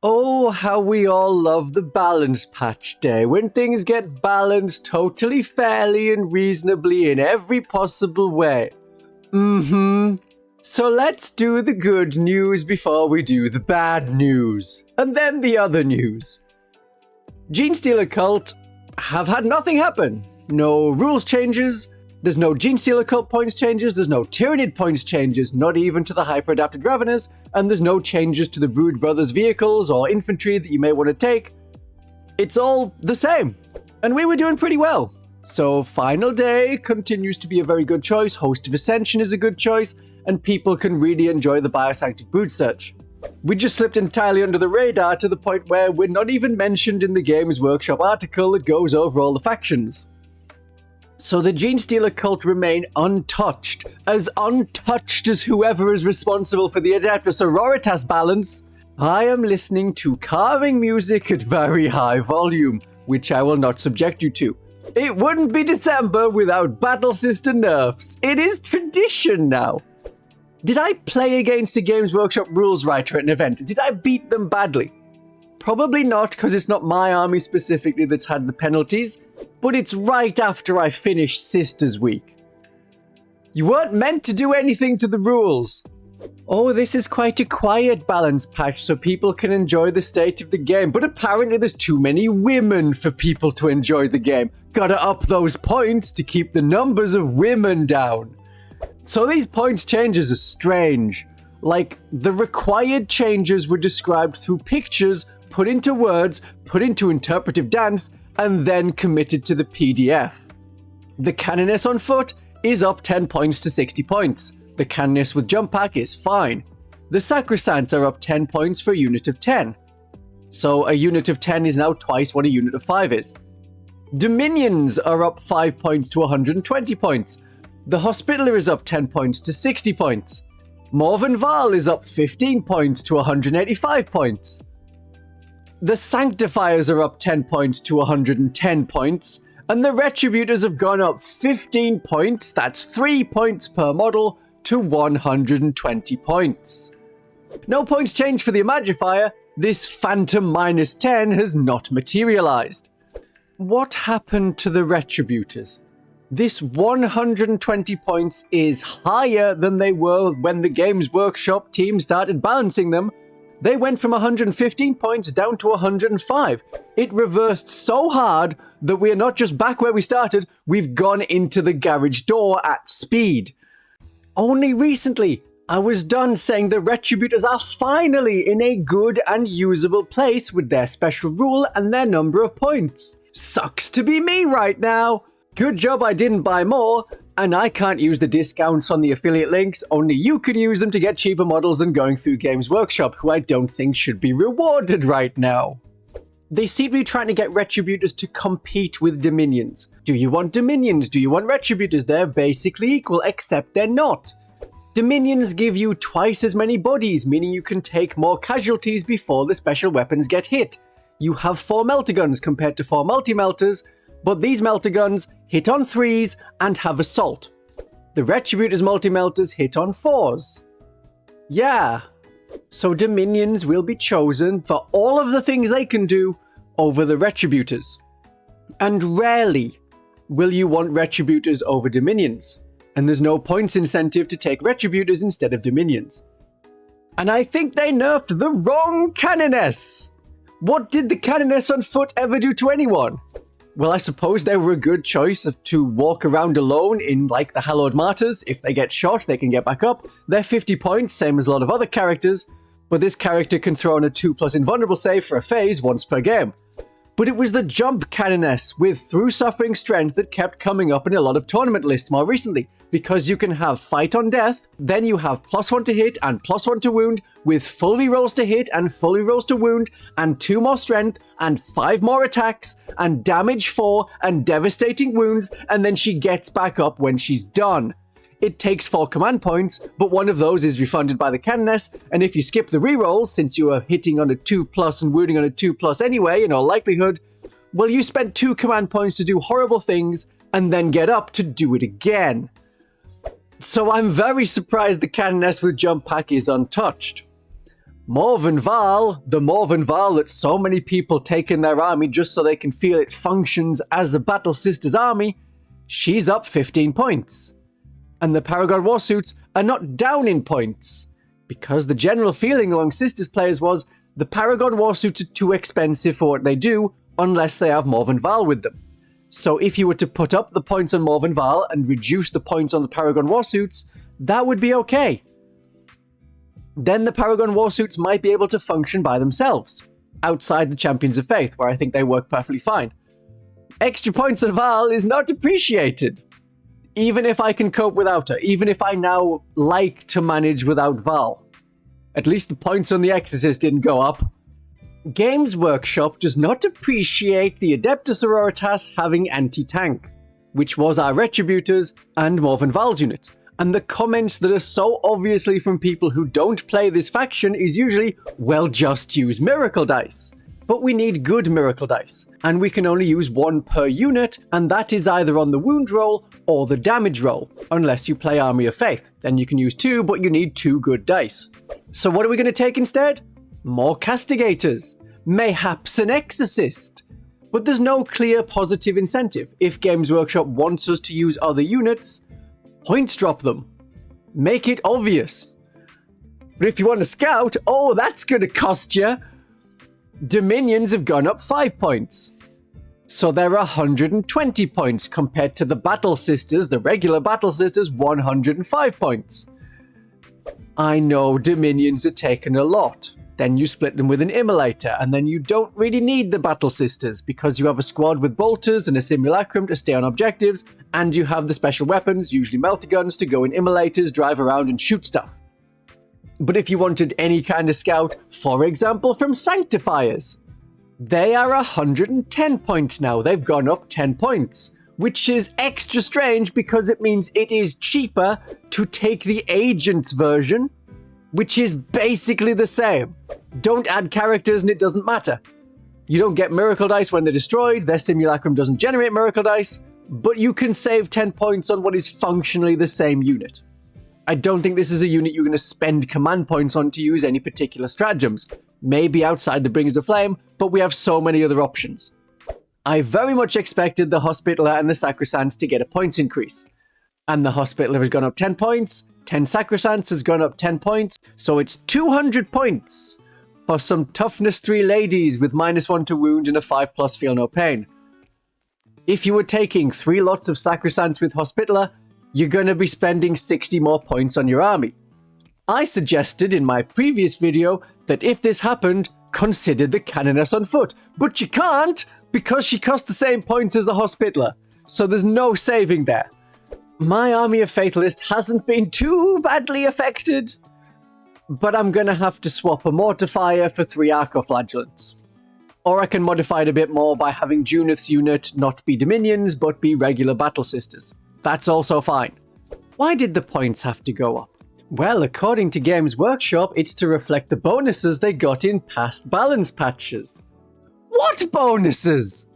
Oh, how we all love the balance patch day, when things get balanced totally fairly and reasonably in every possible way. So let's do the good news before we do the bad news. And then the other news. Genestealer cult have had nothing happen. No rules changes, there's no Genestealer cult points changes, there's no Tyranid points changes, not even to the hyper-adapted Raveners, and there's no changes to the Brood Brothers vehicles or infantry that you may want to take. It's all the same. And we were doing pretty well. So Final Day continues to be a very good choice, Host of Ascension is a good choice, and people can really enjoy the Biosanctic Brood Search. We just slipped entirely under the radar to the point where we're not even mentioned in the Games Workshop article that goes over all the factions. So the Genestealer cult remain untouched as whoever is responsible for the Adepta Sororitas balance. I am listening to carving music at very high volume, which I will not subject you to. It wouldn't be December without Battle Sister nerfs. It is tradition now. Did I play against a Games Workshop rules writer at an event? Did I beat them badly? Probably not, because it's not my army specifically that's had the penalties, but it's right after I finished Sisters Week. You weren't meant to do anything to the rules. Oh, this is quite a quiet balance patch so people can enjoy the state of the game, but apparently there's too many women for people to enjoy the game. Gotta up those points to keep the numbers of women down. So these points changes are strange. Like, the required changes were described through pictures, put into words, put into interpretive dance, and then committed to the PDF. The Canoness on foot is up 10 points to 60 points. The Canoness with jump pack is fine. The Sacrosancts are up 10 points for a unit of 10. So a unit of 10 is now twice what a unit of 5 is. Dominions are up 5 points to 120 points. The Hospitaller is up 10 points to 60 points. Morven Val is up 15 points to 185 points. The Sanctifiers are up 10 points to 110 points, and the Retributors have gone up 15 points, that's 3 points per model, to 120 points. No points changed for the Imagifier, this Phantom -10 has not materialized. What happened to the Retributors? This 120 points is higher than they were when the Games Workshop team started balancing them. They went from 115 points down to 105. It reversed so hard that we are not just back where we started, we've gone into the garage door at speed. Only recently, I was done saying the Retributors are finally in a good and usable place with their special rule and their number of points. Sucks to be me right now. Good job I didn't buy more, and I can't use the discounts on the affiliate links, only you can use them to get cheaper models than going through Games Workshop, who I don't think should be rewarded right now. They seem to be trying to get Retributors to compete with Dominions. Do you want Dominions? Do you want Retributors? They're basically equal, except they're not. Dominions give you twice as many bodies, meaning you can take more casualties before the special weapons get hit. You have 4 melter guns compared to 4 multi-melters, but these melter guns hit on 3s and have assault. The Retributors multi-melters hit on 4s. Yeah, so Dominions will be chosen for all of the things they can do over the Retributors. And rarely will you want Retributors over Dominions, and there's no points incentive to take Retributors instead of Dominions. And I think they nerfed the wrong Canoness! What did the Canoness on foot ever do to anyone? Well, I suppose they were a good choice to walk around alone in, like, the Hallowed Martyrs. If they get shot, they can get back up. They're 50 points, same as a lot of other characters, but this character can throw in a 2+ invulnerable save for a phase once per game. But it was the jump Canoness with Through Suffering Strength that kept coming up in a lot of tournament lists more recently, because you can have Fight on Death, then you have +1 to hit and +1 to wound, with full rerolls to hit and full rerolls to wound, and 2 more strength, and 5 more attacks, and damage 4, and devastating wounds, and then she gets back up when she's done. It takes 4 command points, but one of those is refunded by the Canoness, and if you skip the rerolls, since you are hitting on a 2+ and wounding on a 2+ anyway, in all likelihood, well, you spent 2 command points to do horrible things, and then get up to do it again. So I'm very surprised the Canoness with jump pack is untouched. Morven Val, the Morven Val that so many people take in their army just so they can feel it functions as a Battle Sisters army, she's up 15 points. And the Paragon Warsuits are not down in points, because the general feeling among Sisters players was the Paragon Warsuits are too expensive for what they do unless they have Morven Val with them. So if you were to put up the points on Morven Val and reduce the points on the Paragon Warsuits, that would be okay. Then the Paragon Warsuits might be able to function by themselves, outside the Champions of Faith, where I think they work perfectly fine. Extra points on Val is not appreciated. Even if I can cope without her, even if I now like to manage without Val. At least the points on the Exorcist didn't go up. Games Workshop does not appreciate the Adepta Sororitas having anti-tank, which was our Retributors and Morven Val's unit. And the comments that are so obviously from people who don't play this faction is usually, well, just use Miracle Dice. But we need good Miracle Dice, and we can only use one per unit, and that is either on the wound roll or the damage roll, unless you play Army of Faith. Then you can use 2, but you need 2 good dice. So what are we going to take instead? More Castigators, mayhaps an Exorcist. But there's no clear positive incentive. If Games Workshop wants us to use other units, points drop them. Make it obvious. But if you want to scout, oh, that's going to cost you. Dominions have gone up 5 points. So they're 120 points compared to the Battle Sisters, the regular Battle Sisters, 105 points. I know Dominions are taken a lot. Then you split them with an Immolator, and then you don't really need the Battle Sisters because you have a squad with Bolters and a Simulacrum to stay on objectives, and you have the special weapons, usually melter guns, to go in Immolators, drive around and shoot stuff. But if you wanted any kind of scout, for example from Sanctifiers, they are 110 points now. They've gone up 10 points, which is extra strange because it means it is cheaper to take the Agents version, which is basically the same. Don't add characters and it doesn't matter. You don't get Miracle Dice when they're destroyed, their Simulacrum doesn't generate Miracle Dice, but you can save 10 points on what is functionally the same unit. I don't think this is a unit you're going to spend command points on to use any particular stratagems. Maybe outside the Bringers of Flame, but we have so many other options. I very much expected the Hospitaller and the Sacrosants to get a points increase. And the Hospitaller has gone up 10 points, 10 Sacrosants has gone up 10 points, so it's 200 points for some Toughness 3 ladies with -1 to wound and a 5+ feel no pain. If you were taking 3 lots of Sacrosants with Hospitaller, you're going to be spending 60 more points on your army. I suggested in my previous video that if this happened, consider the Canoness on foot, but you can't because she costs the same points as the Hospitaller, so there's no saving there. My Army of Faith list hasn't been too badly affected, but I'm going to have to swap a Mortifier for 3 Archoflagellants. Or I can modify it a bit more by having Junith's unit not be Dominions, but be regular Battle Sisters. That's also fine. Why did the points have to go up? Well, according to Games Workshop, it's to reflect the bonuses they got in past balance patches. What bonuses?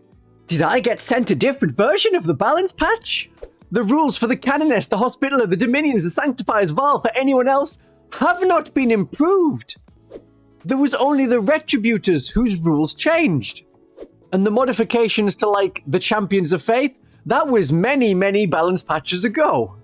Did I get sent a different version of the balance patch? The rules for the Canoness, the Hospitaller, the Dominions, the Sanctifiers, Val, for anyone else, have not been improved. There was only the Retributors whose rules changed. And the modifications to, like, the Champions of Faith, that was many, many balance patches ago.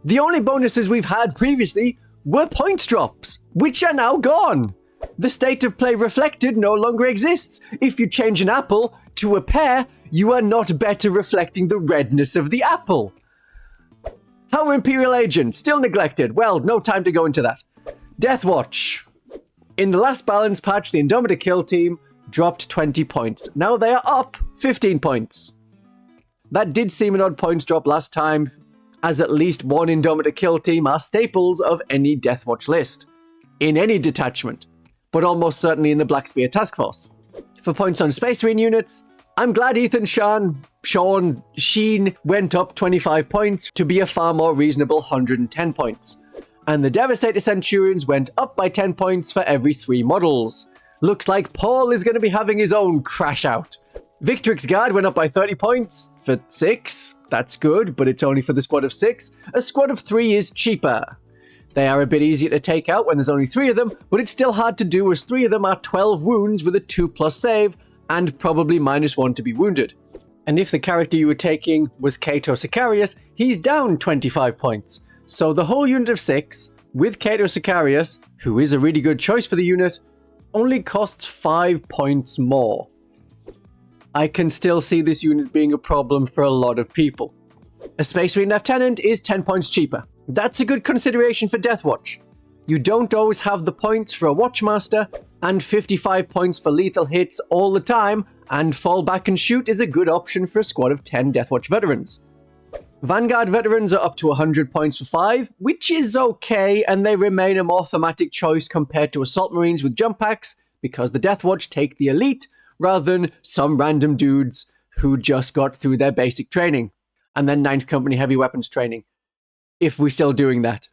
The only bonuses we've had previously were point drops, which are now gone. The state of play reflected no longer exists. If you change an apple to a pear, you are not better reflecting the redness of the apple. How are Imperial agents still neglected? Well, no time to go into that. Deathwatch. In the last balance patch, the Indomitor Kill team dropped 20 points. Now they are up 15 points. That did seem an odd points drop last time, as at least one Indomitor Kill team are staples of any Deathwatch list, in any detachment, but almost certainly in the Black Spear Task Force. For points on Space Marine units, I'm glad Ethan Sheen went up 25 points to be a far more reasonable 110 points. And the Devastator Centurions went up by 10 points for every 3 models. Looks like Paul is going to be having his own crash out. Victrix Guard went up by 30 points for 6. That's good, but it's only for the squad of 6. A squad of 3 is cheaper. They are a bit easier to take out when there's only 3 of them, but it's still hard to do as 3 of them are 12 wounds with a 2+ save, and probably -1 to be wounded. And if the character you were taking was Cato Sicarius, he's down 25 points. So the whole unit of 6, with Cato Sicarius, who is a really good choice for the unit, only costs 5 points more. I can still see this unit being a problem for a lot of people. A Space Marine Lieutenant is 10 points cheaper. That's a good consideration for Deathwatch. You don't always have the points for a Watchmaster, and 55 points for lethal hits all the time, and fall back and shoot is a good option for a squad of 10 Deathwatch veterans. Vanguard veterans are up to 100 points for 5, which is okay, and they remain a more thematic choice compared to Assault Marines with jump packs, because the Deathwatch take the elite, rather than some random dudes who just got through their basic training, and then 9th Company heavy weapons training. If we're still doing that.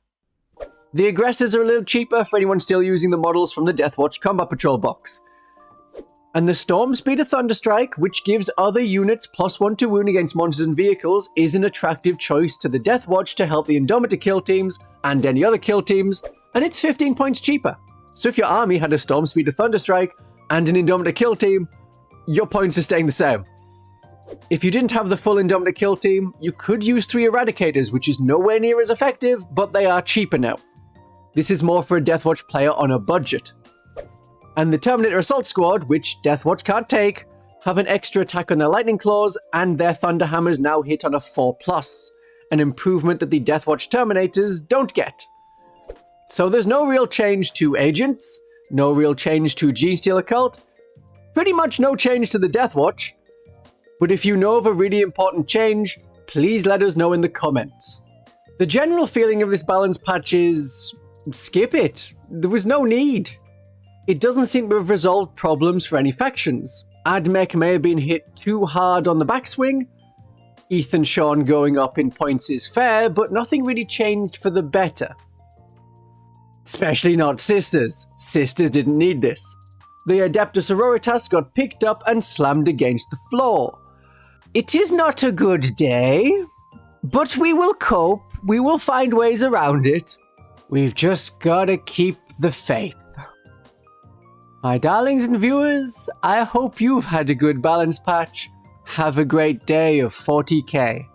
The aggressors are a little cheaper for anyone still using the models from the Deathwatch Combat Patrol box. And the Storm Speed of Thunderstrike, which gives other units +1 to wound against monsters and vehicles, is an attractive choice to the Deathwatch to help the Indomitor kill teams and any other kill teams, and it's 15 points cheaper. So if your army had a Storm Speed of Thunderstrike and an Indomitor kill team, your points are staying the same. If you didn't have the full Indomitor kill team, you could use 3 Eradicators, which is nowhere near as effective, but they are cheaper now. This is more for a Deathwatch player on a budget. And the Terminator Assault Squad, which Deathwatch can't take, have an extra attack on their Lightning Claws, and their Thunder Hammers now hit on a 4+, an improvement that the Deathwatch Terminators don't get. So there's no real change to Agents, no real change to Genestealer Cult, pretty much no change to the Deathwatch. But if you know of a really important change, please let us know in the comments. The general feeling of this balance patch is, skip it. There was no need. It doesn't seem to have resolved problems for any factions. Admech may have been hit too hard on the backswing. Ethan Sean going up in points is fair, but nothing really changed for the better. Especially not Sisters. Sisters didn't need this. The Adepta Sororitas got picked up and slammed against the floor. It is not a good day, but we will cope. We will find ways around it. We've just gotta keep the faith. My darlings and viewers, I hope you've had a good balance patch. Have a great day of 40k.